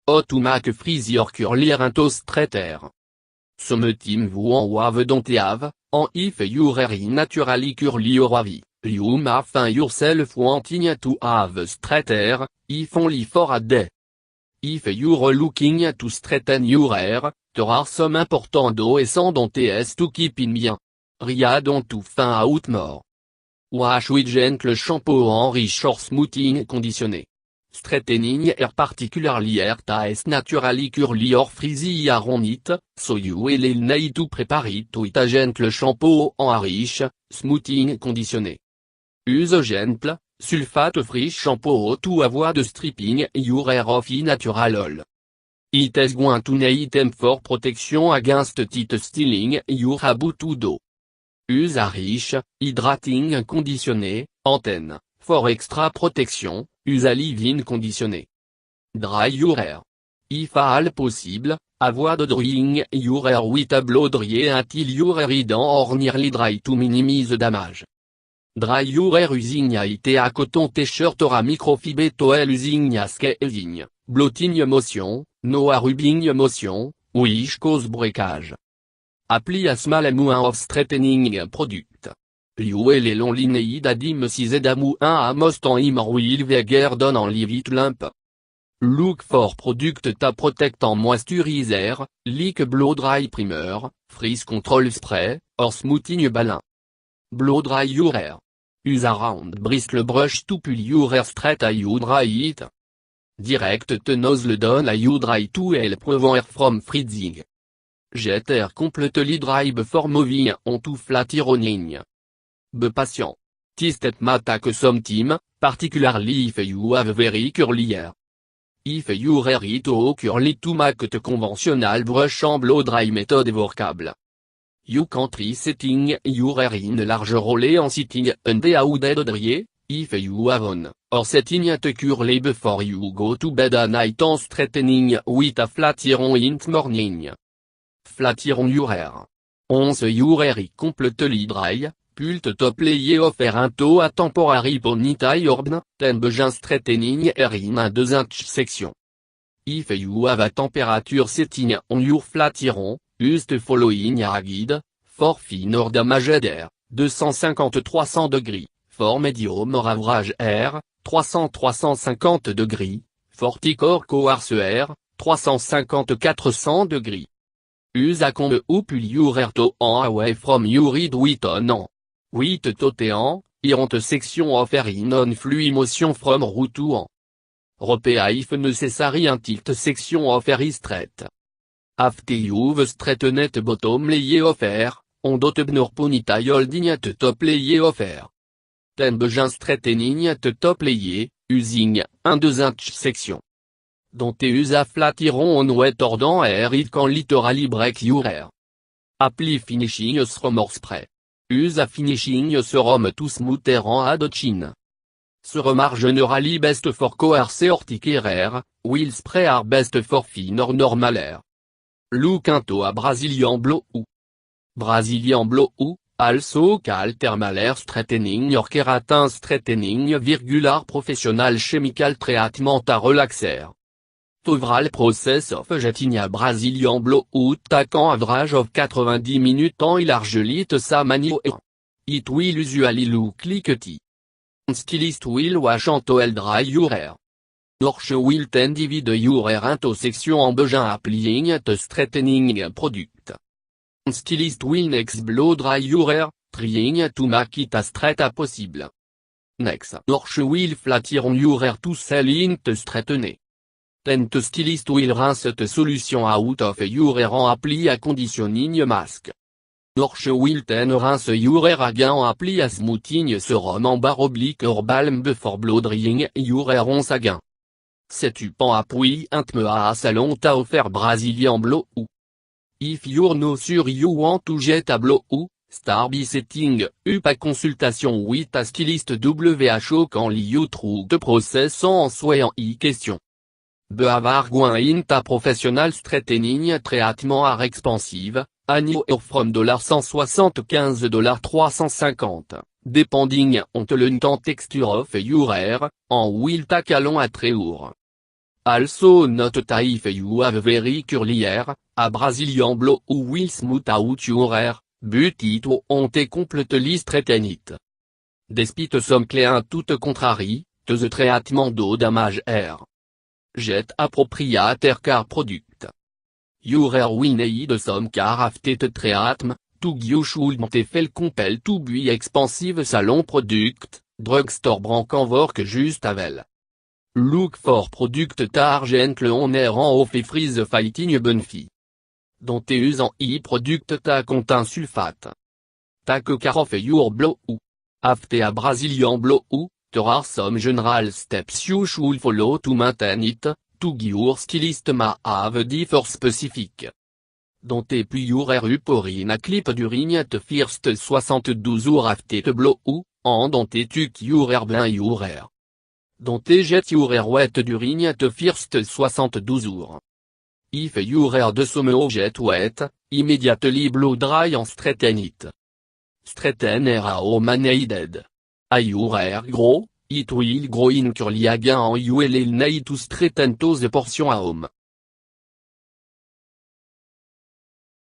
Otumak frisier curlier intostreter. Sommetim vuan wave donteave, en if jureri naturali curli oravi, liuma fin yourself wanting to have streter, ifon li for a day. If you're looking to straighten your hair, there are some important OS dont ts to keep in bien. Ria dont to fin out more. Wash with gentle shampoo enrich or smoothing conditionné. Straightening hair particularly hair ties naturally curly or frizzy around it, so you will need to prepare it with a gentle shampoo enrich, smoothing conditionné. Use gentle, sulfate-free shampoo to avoid stripping your hair off natural oil. It is going to need them for protection against it stealing your habutudo. Use a rich, hydrating conditionné, antenne, for extra protection, use a leave-in conditionné. Dry your hair. If all possible, avoid drying your hair with a blow dryer until your hair is done or nearly dry to minimize damage. Dry your hair using a cotton t-shirt or a microfiber towel using a scaling, blotting motion, no a rubbing motion, which cause breakage. Apply a small amount of straightening product. Liuel et long lineid adim si amount a most en im or will veger don en leave it lamp. Look for product ta protect en moisturizer, like blow dry primer, freeze control spray, or smoothing balloon. Blow dry your hair. Use a round bristle brush to pull your hair straight as you dry it. Direct te nozzle don as you dry to help prevent hair from freezing. Jet air completely dry before moving on to flat ironing. Be patient. Tistet matak sometime, particularly if you have very curly hair. If your hair is too curly to make the conventional brush and blow dry method workable. You can try setting your hair in a large roll en sitting under a hooded dryer, if you have on, or setting it curly before you go to bed at night and straightening with a flat iron in the morning. Flat iron your hair. Once your hair is completely dry, pull the top layer of hair into a temporary ponytail orb, then begin straightening hair in a 2-inch section. If you have a temperature setting on your flat iron, use the following guide, for fine or damaged hair, 250-300 degrés, for medium or average hair, 300-350 degrés, for thick or coarse hair, 350-400 degrés. Use a comb ou pull your hair to away from your head with on. With totean, iront section of hair in on fluid motion from root to on. Repea if necessary un tilt section of hair is straight. After you've straightened bottom layer of hair, on dot ignore ponytail holding at top layer of hair. Then begin straightening at top layer, using 1-2-inch section. Don't use a flat iron on wet or down hair it can literally break your hair. Apply finishing serum or spray. Use a finishing serum to smooth hair en add chin. Serum are generally best for coarse or thick hair, while spray are best for fine or normal hair. Look into a Brazilian blowout. Brazilian blowout, also called thermal hair straightening or keratin straightening, are professional chemical treatment a relaxer. Overall process of jetting a Brazilian blowout take an average of 90 minutes en largely to sa manio. It will usually look like tea. Stylist will wash and towel dry your hair. Norche will then divide your hair into section en begin applying the straightening product. Stylist will next blow dry your hair, trying to make it as straight as possible. Next, Norche will flat iron your hair to sell in the straightener. Then the stylist will rinse the solution out of your hair and apply a conditioning mask. Norche will then rinse your hair again and apply a smoothing serum en bar oblique or balm before blow drying your hair once again. C'est-tu pan appui intme à salon t'a offert Brazilian blowout. If you're no sure you want to jet a blowout, start by setting up a consultation with a stylist WHO quand you through the process en soyant question. Be avoir going in ta professional straightening treatment are expensive, anywhere from $175 $350, depending on the length and texture of your hair, and will take a long at reur. Also not if you have very curly hair, a Brazilian blow will smooth out your hair, but it won't completely straighten it. Despite some clients tout contrary, to the treatment do damage hair. Jet appropriate hair care product. Your hair will need some care after treatment, to you should not feel compelled to buy expensive salon product, drugstore brand can work just well. Look for product tar gentle on hair en off freeze fighting benefit. Don't use an product ta contain sulfate. Take care of your blow. After a Brazilian blow, there are some general steps you should follow to maintain it, to your stylist may have differ specific. Don't puis your hair up or in a clip during at first 72 hours after the blow, and don't tuck your hair blind your hair. Don't jet your hair wet during at first 72 hours. If your hair does somehow get wet, immediately blow dry and straighten it. Straighten hair how needed. As your hair grow, it will grow in curly again and you will need to straighten those portions at home.